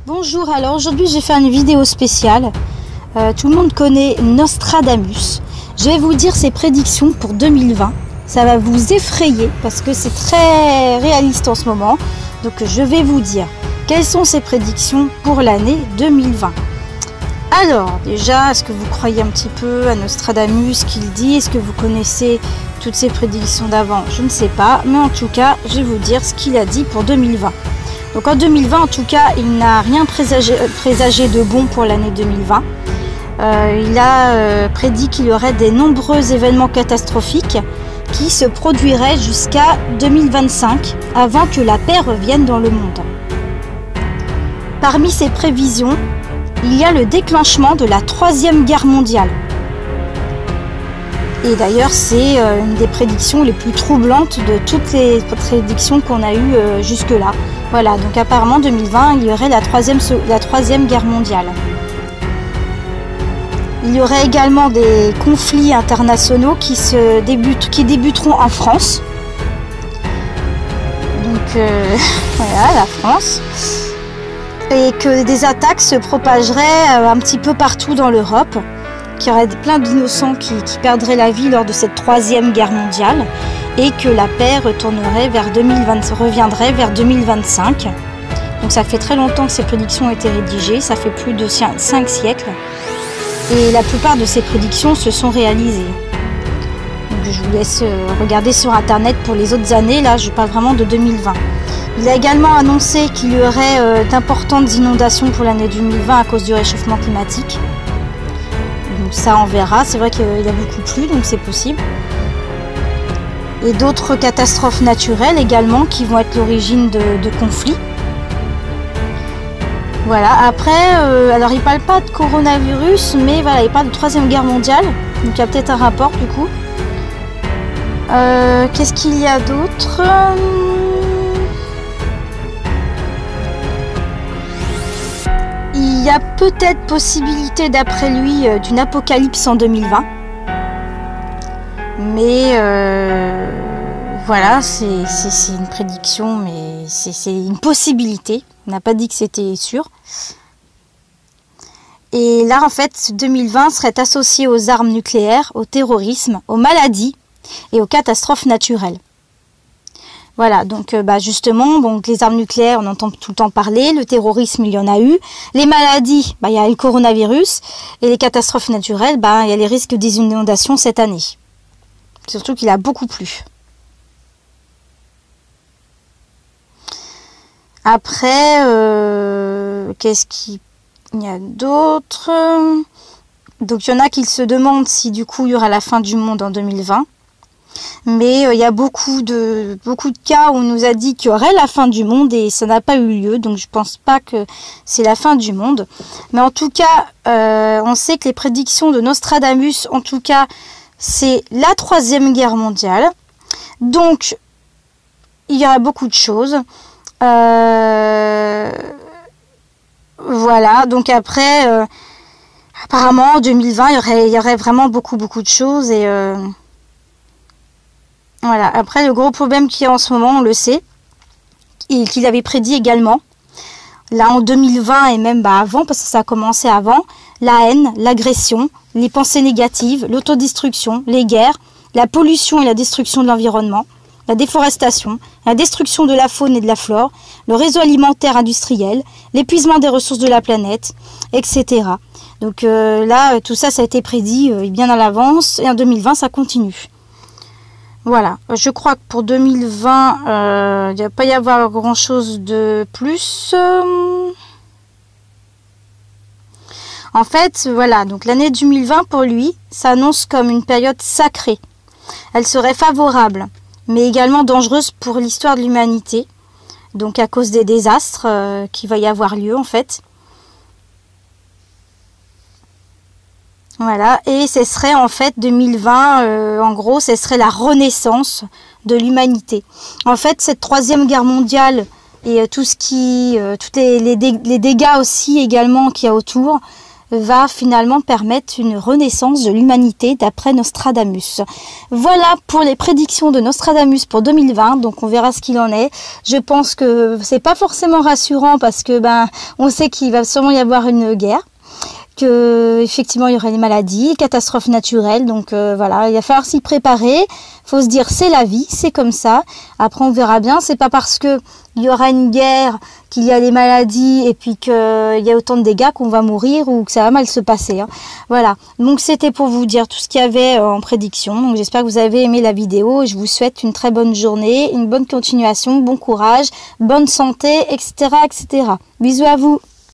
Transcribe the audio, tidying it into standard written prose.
Bonjour, alors aujourd'hui j'ai fait une vidéo spéciale. Tout le monde connaît Nostradamus. Je vais vous dire ses prédictions pour 2020. Ça va vous effrayer parce que c'est très réaliste en ce moment. Donc je vais vous dire quelles sont ses prédictions pour l'année 2020. Alors déjà, est-ce que vous croyez un petit peu à Nostradamus, ce qu'il dit? Est-ce que vous connaissez toutes ses prédictions d'avant? Je ne sais pas, mais en tout cas, je vais vous dire ce qu'il a dit pour 2020. Donc en 2020, en tout cas, il n'a rien présagé de bon pour l'année 2020. Il a prédit qu'il y aurait des nombreux événements catastrophiques qui se produiraient jusqu'à 2025, avant que la paix revienne dans le monde. Parmi ces prévisions, il y a le déclenchement de la Troisième Guerre mondiale. Et d'ailleurs, c'est une des prédictions les plus troublantes de toutes les prédictions qu'on a eues jusque-là. Voilà, donc apparemment 2020, il y aurait la troisième guerre mondiale. Il y aurait également des conflits internationaux qui débuteront en France. Donc voilà, la France. Et que des attaques se propageraient un petit peu partout dans l'Europe. Qu'il y aurait plein d'innocents qui perdraient la vie lors de cette troisième guerre mondiale. Et que la paix reviendrait vers 2025. Donc ça fait très longtemps que ces prédictions ont été rédigées, ça fait plus de 5 siècles. Et la plupart de ces prédictions se sont réalisées. Donc je vous laisse regarder sur internet pour les autres années, là je parle vraiment de 2020. Il a également annoncé qu'il y aurait d'importantes inondations pour l'année 2020 à cause du réchauffement climatique. Donc ça on verra, c'est vrai qu'il a beaucoup plu, donc c'est possible. Et d'autres catastrophes naturelles également qui vont être l'origine de conflits. Voilà, après, alors il parle pas de coronavirus, mais voilà, il parle de Troisième Guerre mondiale, donc il y a peut-être un rapport du coup. Qu'est-ce qu'il y a d'autre? Il y a peut-être possibilité d'après lui d'une apocalypse en 2020. Mais voilà, c'est une prédiction, mais c'est une possibilité. On n'a pas dit que c'était sûr. Et là, en fait, 2020 serait associé aux armes nucléaires, au terrorisme, aux maladies et aux catastrophes naturelles. Voilà, donc justement, donc, les armes nucléaires, on entend tout le temps parler. Le terrorisme, il y en a eu. Les maladies, il y a le coronavirus. Et les catastrophes naturelles, il y a les risques des inondations cette année. Surtout qu'il a beaucoup plu. Après, qu'est-ce qu'il y a d'autre? Donc il y en a qui se demandent si du coup il y aura la fin du monde en 2020. Mais il y a beaucoup de cas où on nous a dit qu'il y aurait la fin du monde et ça n'a pas eu lieu. Donc je pense pas que c'est la fin du monde. Mais en tout cas, on sait que les prédictions de Nostradamus, en tout cas, c'est la Troisième Guerre mondiale. Donc, il y aura beaucoup de choses. Voilà, donc après, apparemment, en 2020, il y aurait vraiment beaucoup de choses. Et voilà, après, le gros problème qu'il y a en ce moment, on le sait, et qu'il avait prédit également, là en 2020 et même avant, parce que ça a commencé avant, la haine, l'agression, les pensées négatives, l'autodestruction, les guerres, la pollution et la destruction de l'environnement, la déforestation, la destruction de la faune et de la flore, le réseau alimentaire industriel, l'épuisement des ressources de la planète, etc. Donc là, tout ça, ça a été prédit bien à l'avance et en 2020, ça continue. Voilà, je crois que pour 2020, il ne va pas y avoir grand-chose de plus. En fait, voilà, donc l'année 2020 pour lui s'annonce comme une période sacrée. Elle serait favorable, mais également dangereuse pour l'histoire de l'humanité, donc à cause des désastres qui va y avoir lieu en fait. Voilà, et ce serait en fait 2020, en gros, ce serait la renaissance de l'humanité. En fait, cette Troisième Guerre mondiale et tous les dégâts aussi également qu'il y a autour, va finalement permettre une renaissance de l'humanité d'après Nostradamus. Voilà pour les prédictions de Nostradamus pour 2020, donc on verra ce qu'il en est. Je pense que c'est pas forcément rassurant parce que on sait qu'il va sûrement y avoir une guerre, que effectivement il y aurait des maladies, catastrophes naturelles, donc voilà, il va falloir s'y préparer. Faut se dire c'est la vie, c'est comme ça. Après on verra bien, c'est pas parce que il y aura une guerre, qu'il y a des maladies et puis qu'il y a autant de dégâts qu'on va mourir ou que ça va mal se passer, hein. Voilà, donc c'était pour vous dire tout ce qu'il y avait en prédiction. Donc j'espère que vous avez aimé la vidéo et je vous souhaite une très bonne journée, une bonne continuation, bon courage, bonne santé, etc., etc. Bisous à vous.